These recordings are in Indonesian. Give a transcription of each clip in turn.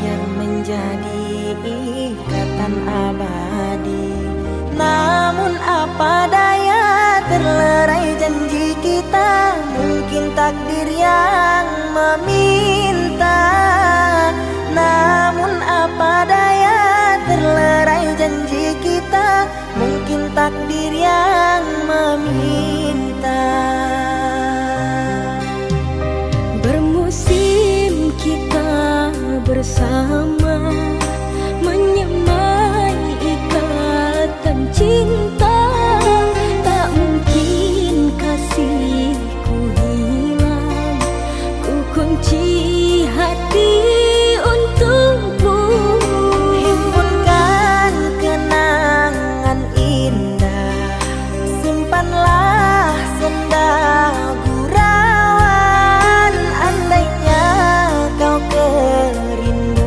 yang menjadi ikatan abadi. Namun apa daya, terlerai janji kita, mungkin takdir yang meminta. Namun apa daya, terlerai janji kita, mungkin takdir yang meminta. Bermusim kita bersama, menyemai ikatan cinta. Tak mungkin kasihku hilang, ku kunci hati untukmu. Himpunkan kenangan indah, simpanlah senda gurauan. Andainya kau kerinduan,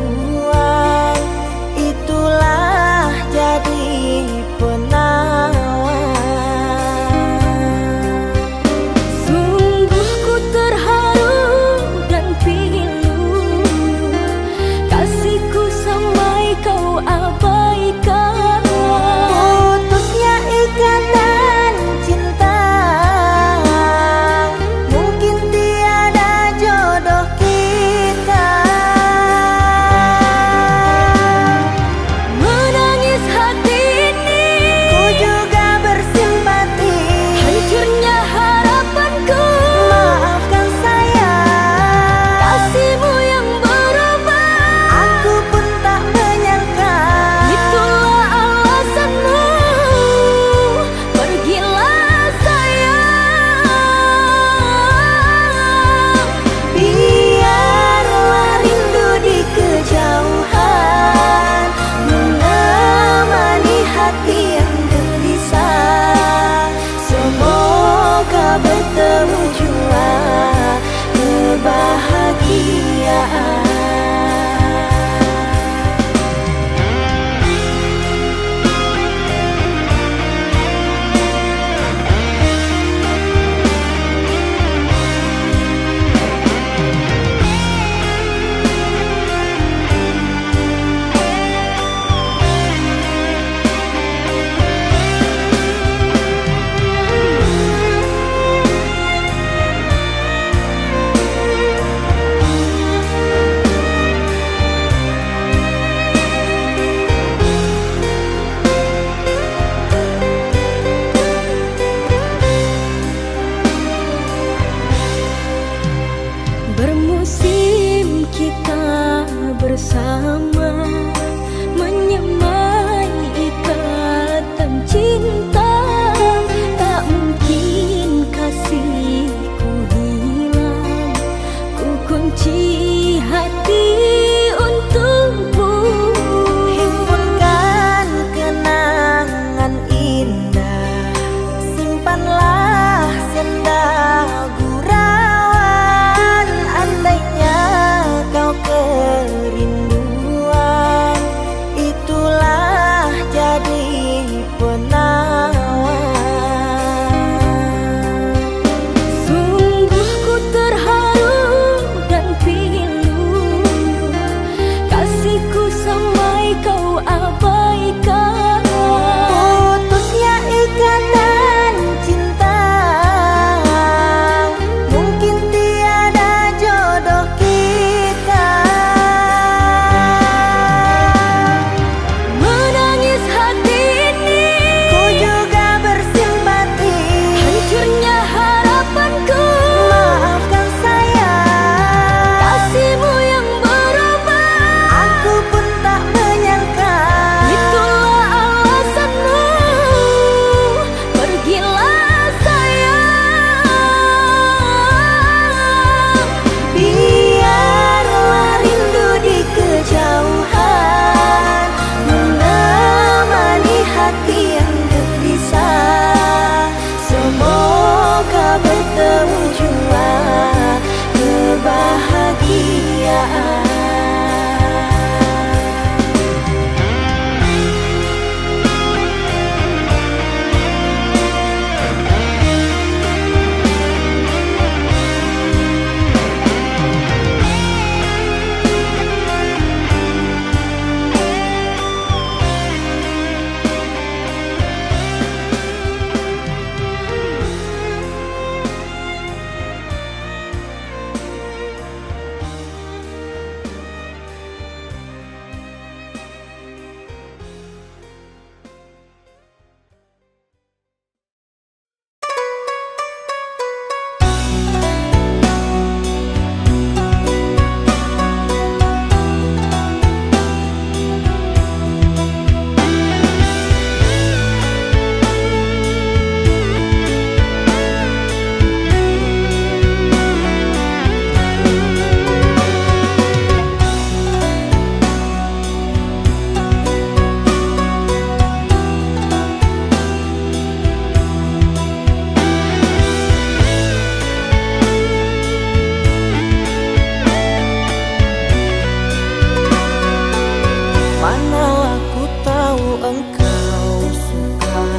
engkau suka,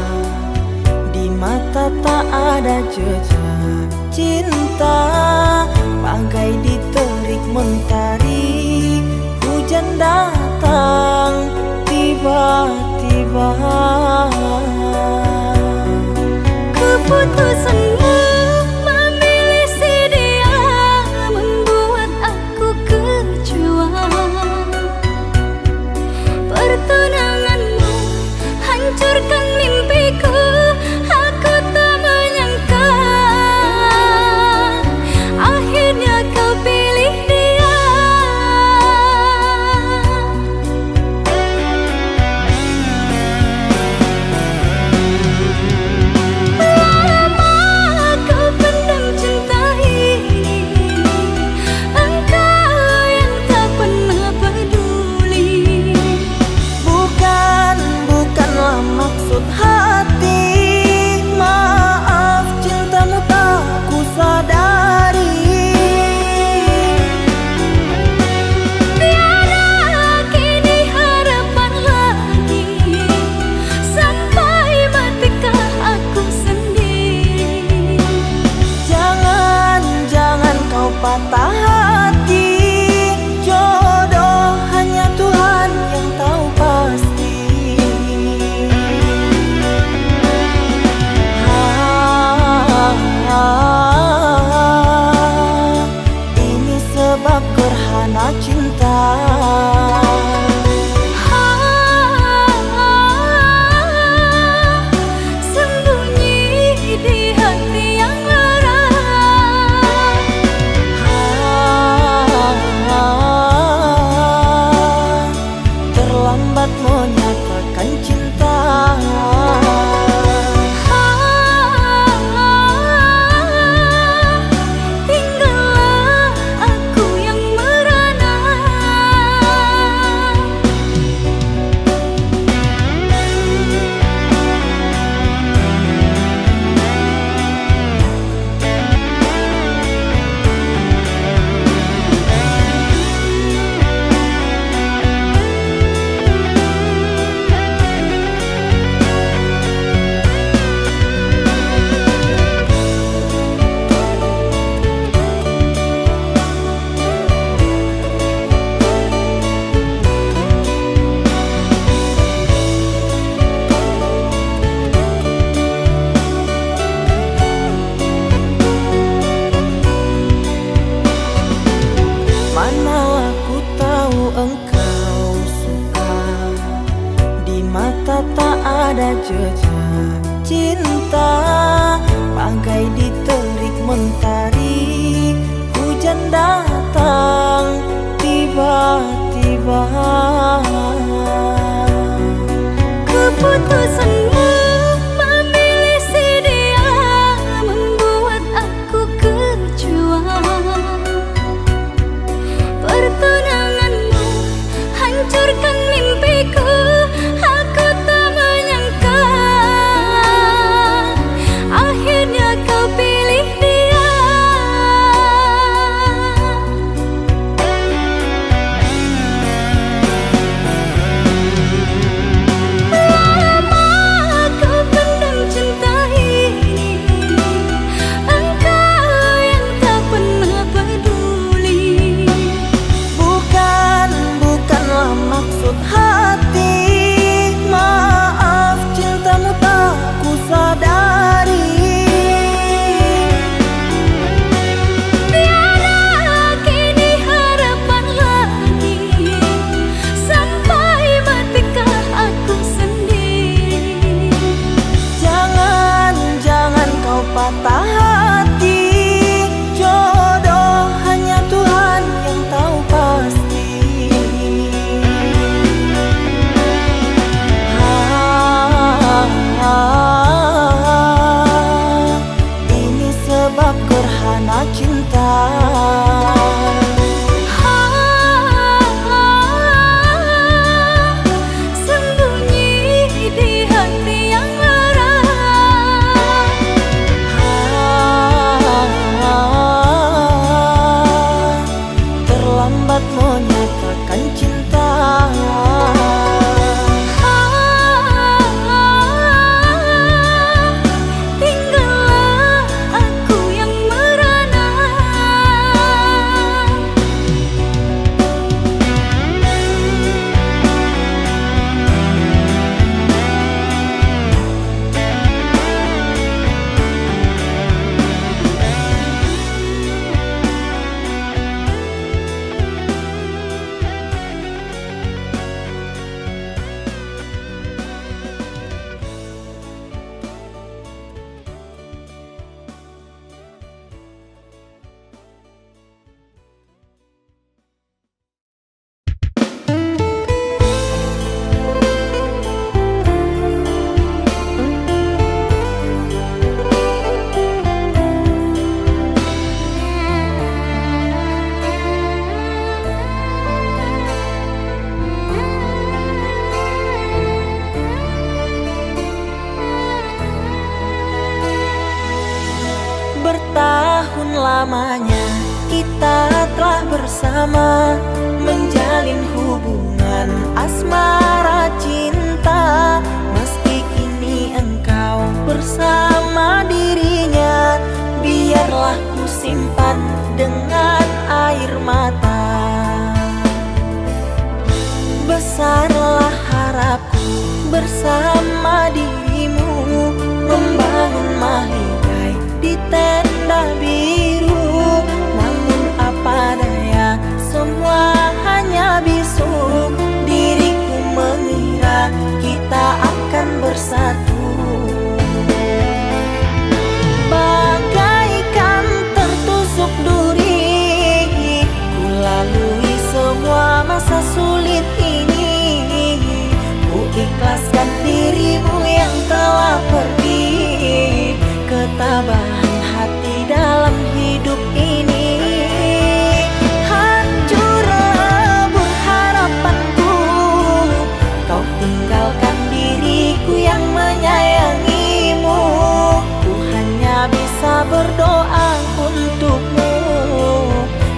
di mata tak ada jejak cinta, bagai diterik mentari, hujan datang tiba-tiba. Keputusanmu memilih si dia membuat aku kecewa. Pertunanganmu hancurkan mimpiku, aku tak menyangka akhirnya kau pilih dia. Lama kau pendam cinta ini, engkau yang tak pernah peduli. Bukanlah maksud hati, maaf cintamu tak ku sadari. Tiada kini harapan lagi, sampai matikah aku sendiri. Jangan kau patah hati, jodoh hanya Tuhan yang tahu pasti. Ini sebab gerhana cinta. Sembunyi di hati yang lara. Terlambat menyatakan cinta. Tinggallah aku yang merana. Manalah ku tahu engkau suka, di mata tak ada jejak cinta, bagai diterik mentari, hujan datang tiba-tiba. Keputusanmu memilih si dia membuat aku kecewa. Pertunanganmu hancurkan mimpiku, aku tak menyangka akhirnya kau pilih dia. lamanya kita telah bersama, menjalin hubungan asmara cinta. Meski kini engkau bersama dirinya, biarlah ku simpan dengan air mata. Besarlah harapku bersama dirimu, membangun mahigai di tenda biru. Namun apa daya, semua hanya bisu. Diriku mengira kita akan bersatu, bagaikan tertusuk duri. Ku lalui semua masa sulit ini, ku ikhlaskan dirimu yang telah pergi. Ketabahan hati dalam hidup ini, hancur lebur harapanku. Kau tinggalkan diriku yang menyayangimu. Ku hanya bisa berdoa untukmu,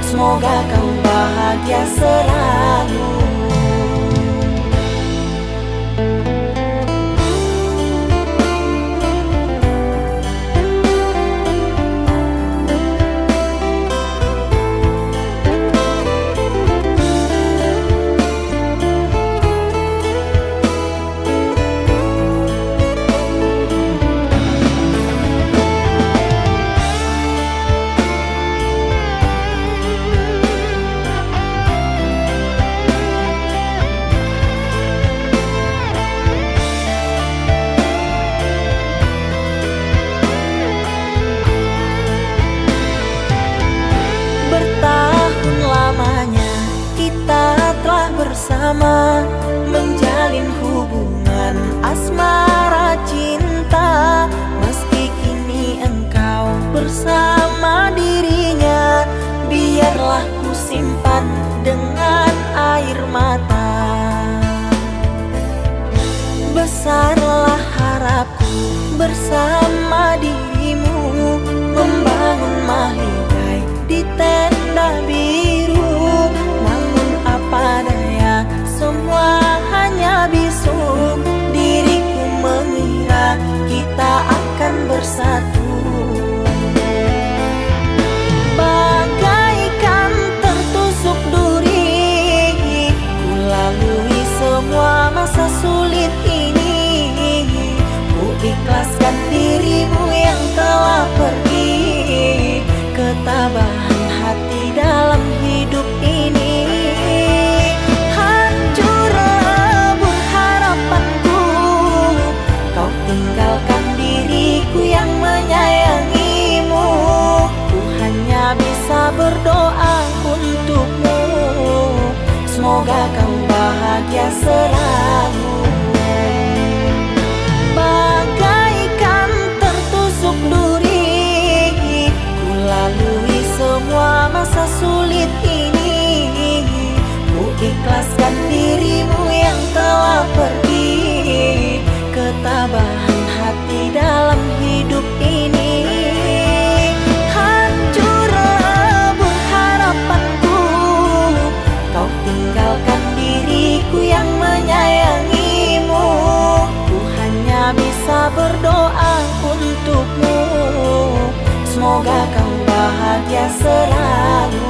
semoga kau bahagia selalu. Bertahun lamanya kita telah bersama, menjalin hubungan asmara cinta. Meski kini engkau bersama dirinya, biarlah ku simpan dengan air mata. Besarlah harapku bersama dirimu, membangun mahigai di tenda biru. Namun apa daya, semua hanya bisu. Diriku mengira kita akan bersatu, bagaikan tertusuk duri. Ku lalui semua masa sulit ini, ku ikhlaskan dirimu yang telah pergi. Ketabahan hati dalam hidup ini, hancur lebur harapanku. Kau tinggalkan diriku yang menyayangimu. Ku hanya bisa berdoa untukmu, semoga kau bahagia selalu. Bagaikan tertusuk duri, ku lalui semua masa sulit ini. Ku ikhlaskan dirimu yang telah pergi. Ketabahan hati dalam hidup ini, hancur lebur harapanku. Kau tinggalkan diriku yang menyayangimu. Ku hanya bisa berdoa untukmu, semoga kau bahagia selalu.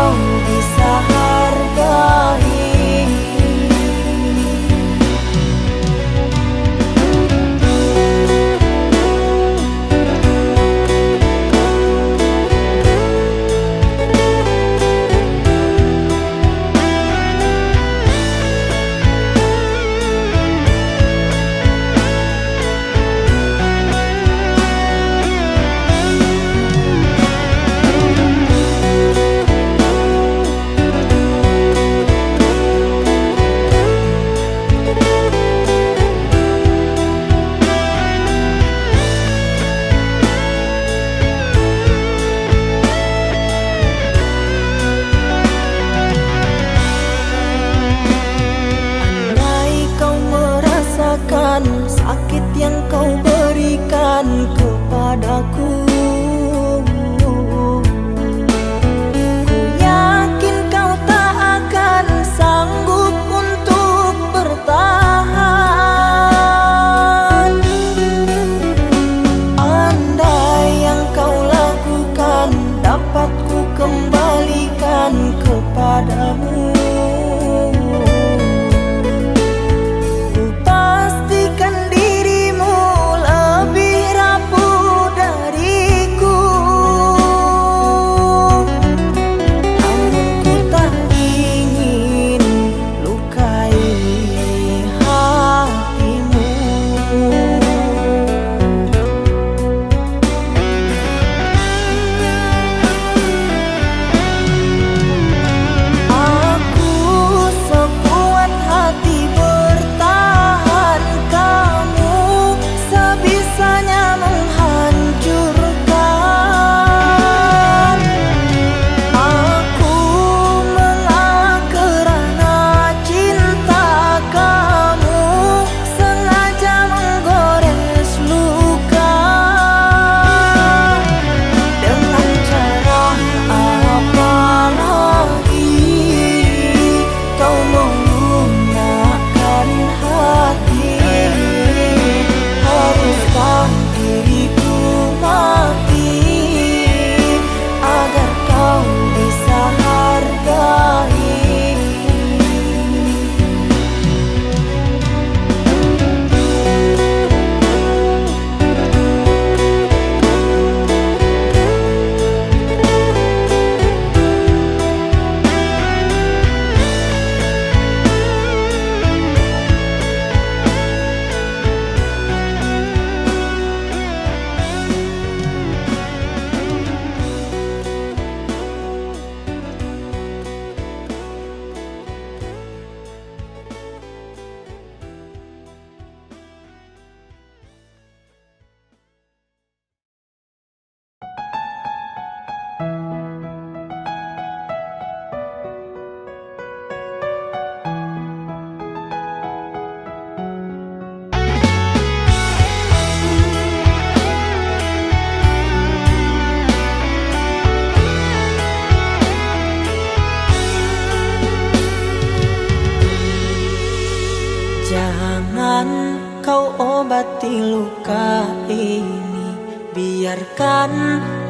kau bisa hargai. Sakit yang kau berikan kepadaku, ku yakin kau tak akan sanggup untuk bertahan. Andai yang kau lakukan dapat ku kembalikan kepadamu, jangan kau obati luka ini, biarkan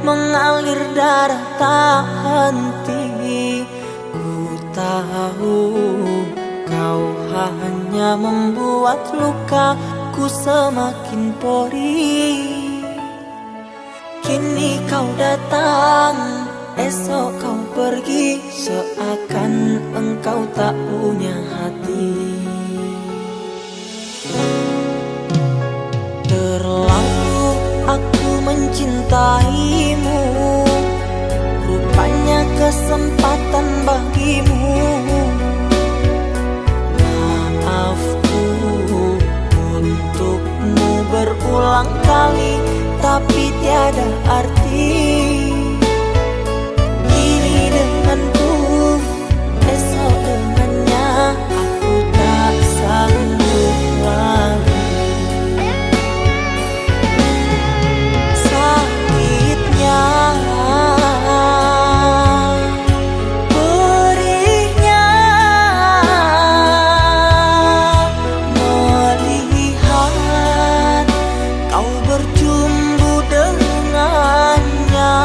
mengalir darah tak henti. Ku tahu kau hanya membuat lukaku semakin perih. Kini kau datang, esok kau pergi, seakan engkau tak punya hati. Terlalu aku mencintaimu, rupanya kesempatan bagimu. Maafku untukmu berulang kali, tapi tiada arti. Kini denganku, esok dengannya, aku tak sanggup lagi. Sakitnya, perihnya, melihat kau berjumpa dengannya.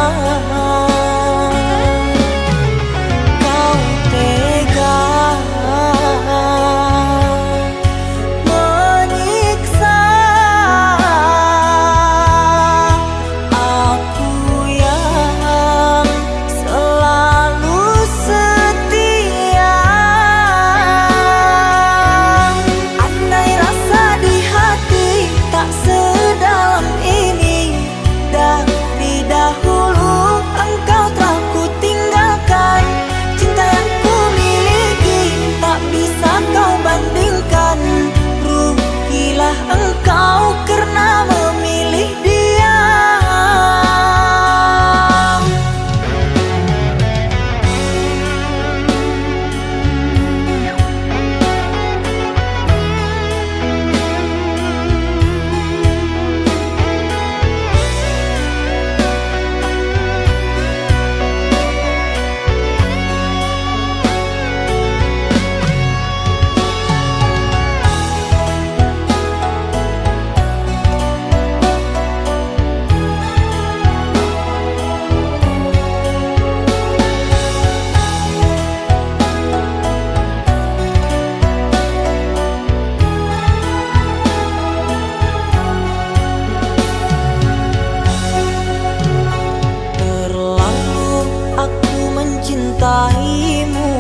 mencintaimu.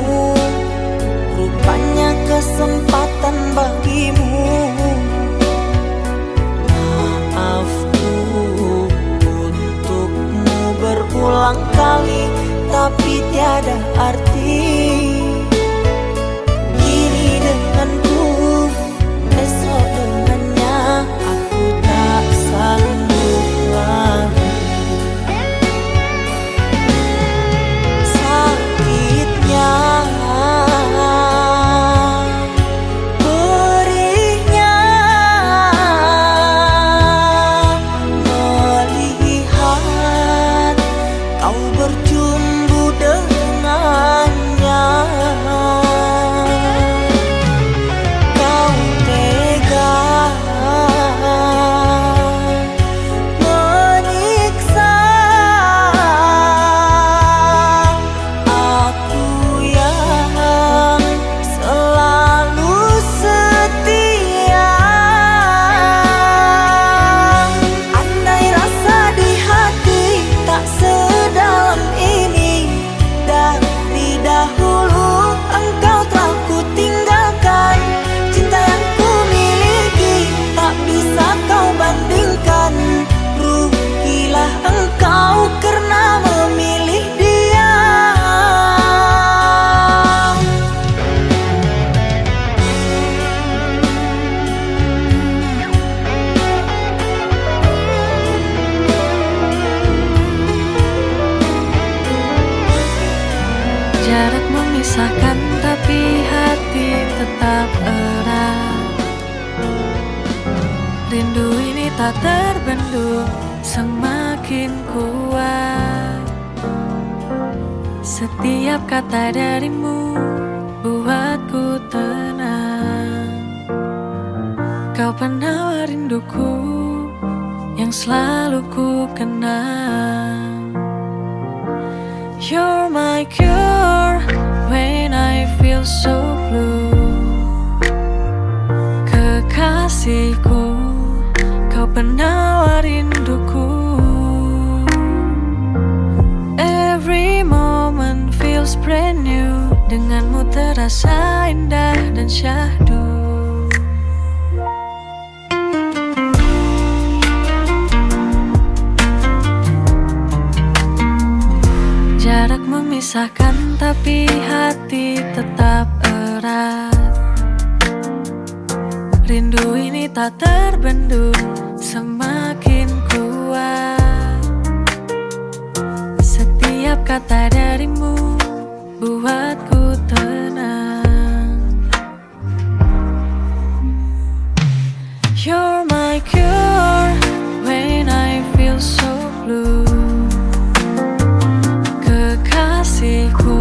Rupanya kesempatan bagimu. Maafku untukmu berulang kali, tapi tiada arti. Kini denganku, esok dengannya, aku tak sanggup lagi. Sakitnya, perihnya, melihat kau berjumbu dengannya. Kau tega menyiksa aku yang selalu setia. Andai rasa di hati tak sedalam ini, dari dahulu engkau telah ku tinggalkan. Cinta yang ku miliki tak bisa kau bandingkan. Rugilah engkau karena memilih dia. Jarak memisahkan tapi hati tetap erat. Rindu ini tak terbendung, semakin kuat. Setiap kata darimu buatku tenang. Kau penawar rinduku yang selalu ku kenang. You're my cure when I feel so blue. Kekasihku, kau penawar rinduku. Every moment feels brand new. Denganmu terasa indah dan syahdu. Jarak memisahkan tapi hati tetap erat. Rindu ini tak terbendung, semakin kuat. Setiap kata darimu buatku tenang. You're my cure when I feel so blue. Kekasihku,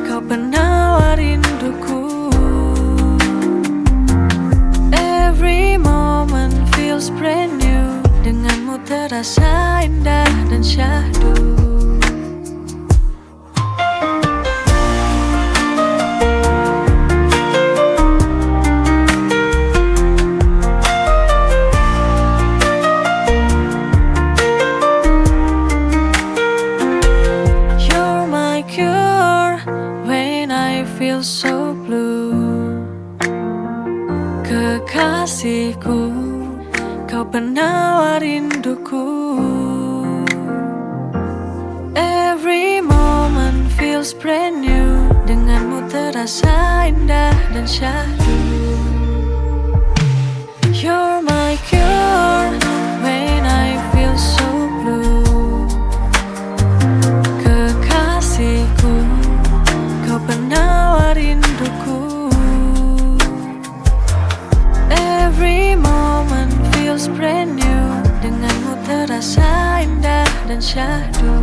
kau penawar rinduku. Every moment feels brand new. Denganmu terasa indah dan syahdu. You're my cure when I feel so blue. Kekasihku, kau penawar rinduku. Every moment feels brand new. Denganmu terasa indah dan syahdu. You're my cure when I feel so blue. Kekasihku, kau penawar rinduku. Every moment feels brand new. Denganmu terasa indah dan syahdu.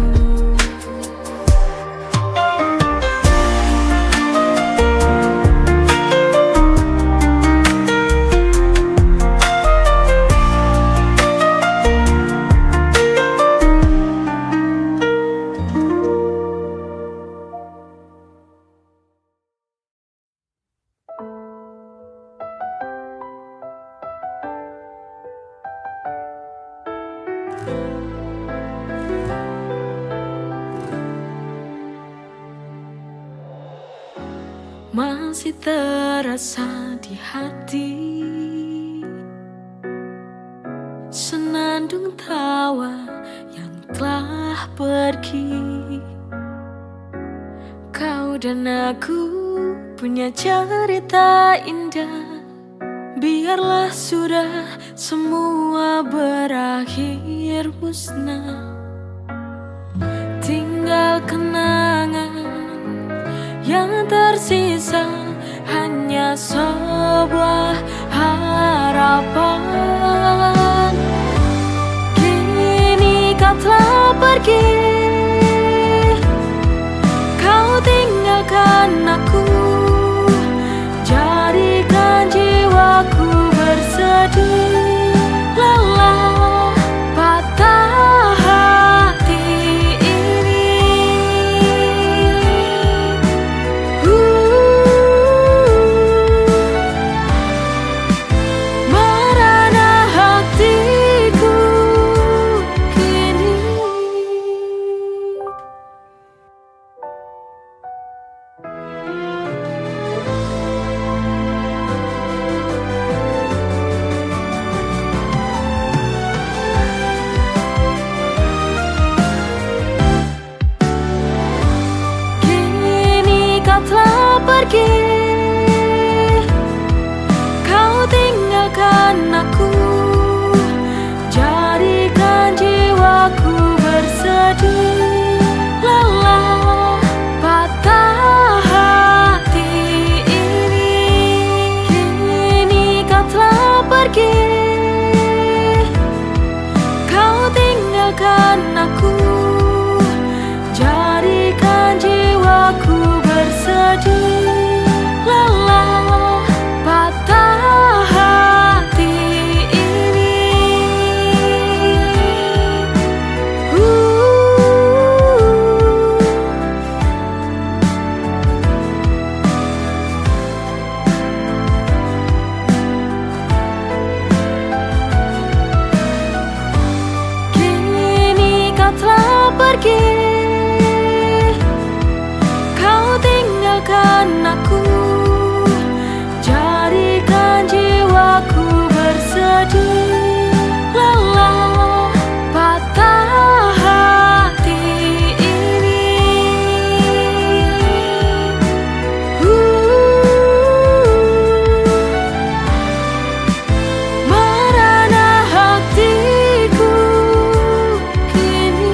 masih terasa di hati. Senandung tawa yang telah pergi. Kau dan aku punya cerita indah. Biarlah sudah semua berakhir musnah. Tinggal kenangan yang tersisa, hanya sebuah harapan. Kini kau telah pergi, kau tinggalkan aku, jadikan jiwaku bersedih, lelah, patah hati ini. Merana hatiku kini. Kini kau telah pergi, kau tinggalkan aku, jadikan jiwaku bersedih, lelah, patah hati ini. Kini kau telah pergi, kau tinggalkan aku, jadikan jiwaku bersedih, lelah, patah hati ini. Kini kau telah pergi, kau tinggalkan aku, jadikan jiwaku bersedih, lelah, patah hati ini. Merana hatiku kini.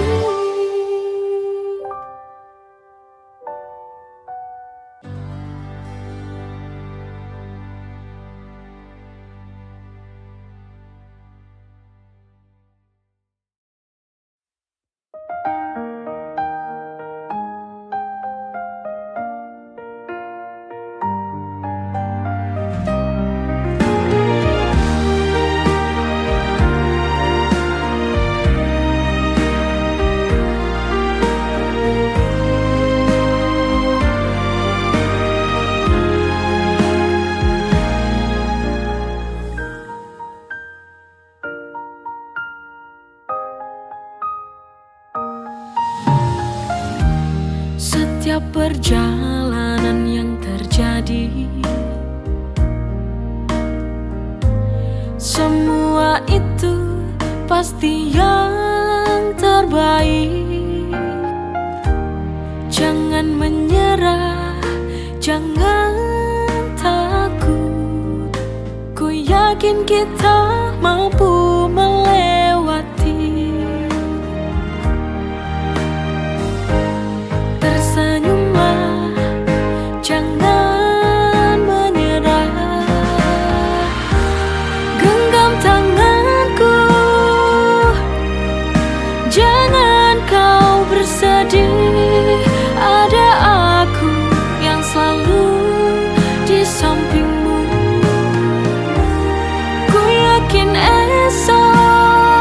Setiap perjalanan yang terjadi, semua itu pasti yang terbaik. Jangan menyerah, jangan takut. Ku yakin kita mampu melewati. Tersenyumlah, jangan menyerah. Genggam tanganku, jangan kau bersedih. Ada aku yang selalu di sampingmu. Ku yakin esok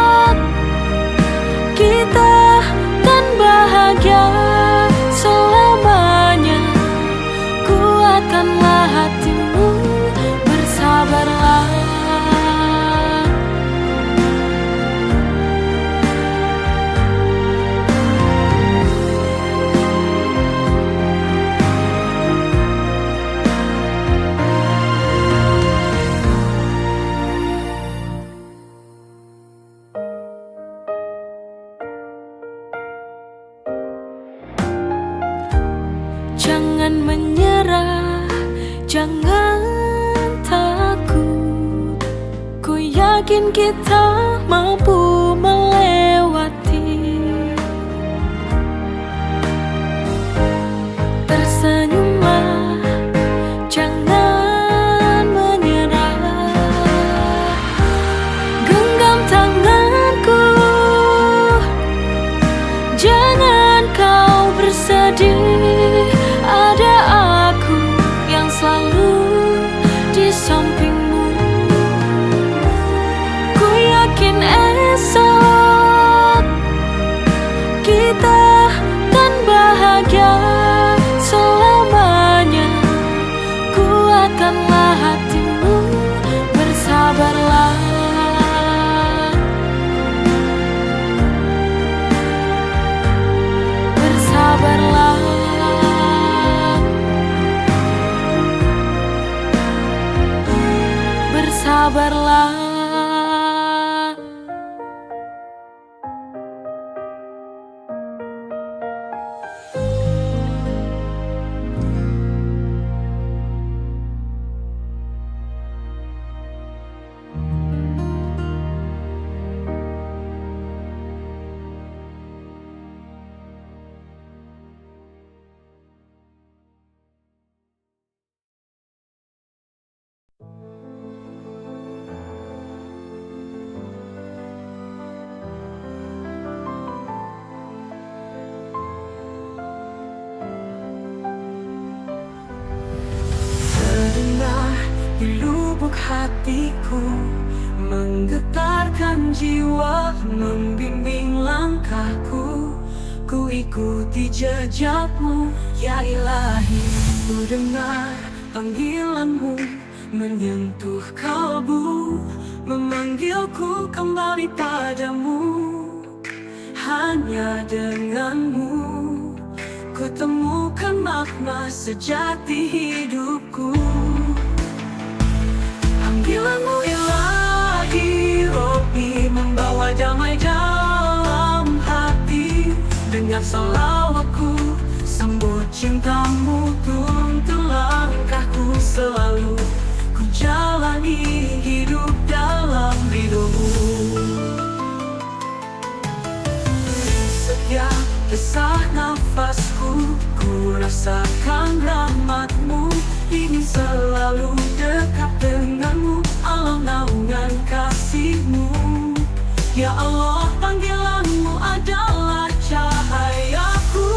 Jangan menyerah, jangan takut. Ku yakin kita mampu melewati. Tersenyumlah, jangan menyerah. Genggam tanganku, jangan kau bersedih. Ada aku yang selalu di sampingmu. Ku yakin esok kita kan bahagia selamanya. Kuatkanlah hatimu, bersabarlah. Bersabarlah. Bersabarlah. Terdengar di lubuk hatiku, menggetarkan jiwa, membimbing langkahku. Ku ikuti jejakmu, ya Ilahi. Ku dengar panggilanmu, menyentuh kalbu, memanggilku kembali padamu. Hanya denganmu ku temukan makna sejati hidupku. Panggilanmu Ilahi, Robbi, membawa damai dalam hati. Dengan salawatku sambut cintamu, tuntun langkahku selalu. Ku jalani hidup dalam ridhomu. Setiap desah nafasku, ku rasakan rahmatmu. Ingin selalu dekat denganmu, alam naungan kasihmu. Ya Allah, panggilanmu adalah cahayaku.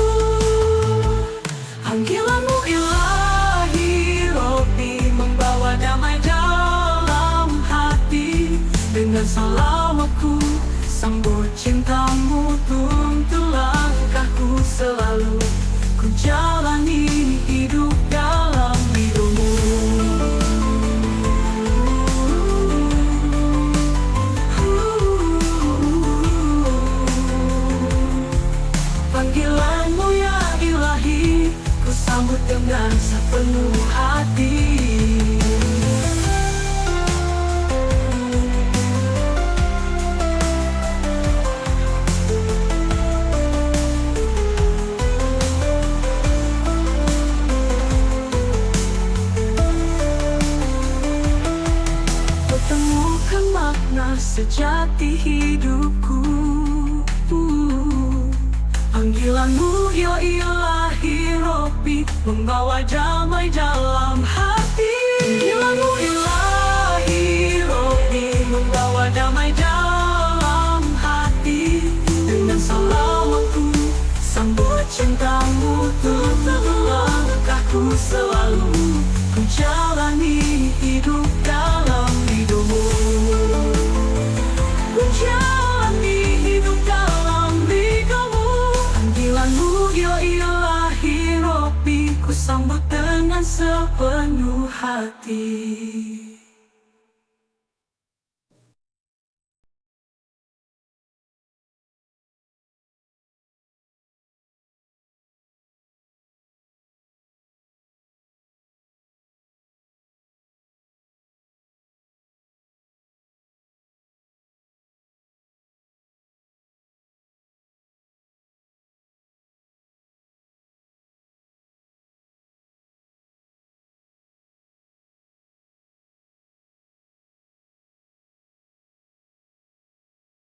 Panggilanmu Ilahi, Robbi, membawa damai dalam hati. Dengan salawatku sambut cintamu, tuntun langkahku selalu. Ku jalani hidup dalam ridhomu. Panggilanmu ya Ilahi, ku sambut dengan sepenuh hati. Temukan makna sejati hidupku. Panggilanmu ya Ilahi, Robbi, membawa damai dalam hati. Panggilanmu Ilahi, Robbi, membawa damai dalam hati. Dengan salawatku sambut cintamu, tuntun langkahku selalu. Ku jalani hidup dalam ridhomu. Ku jalani hidup dalam ridhomu. Panggilanmu ya Ilahi, Robbi, ku sambut dengan sepenuh hati.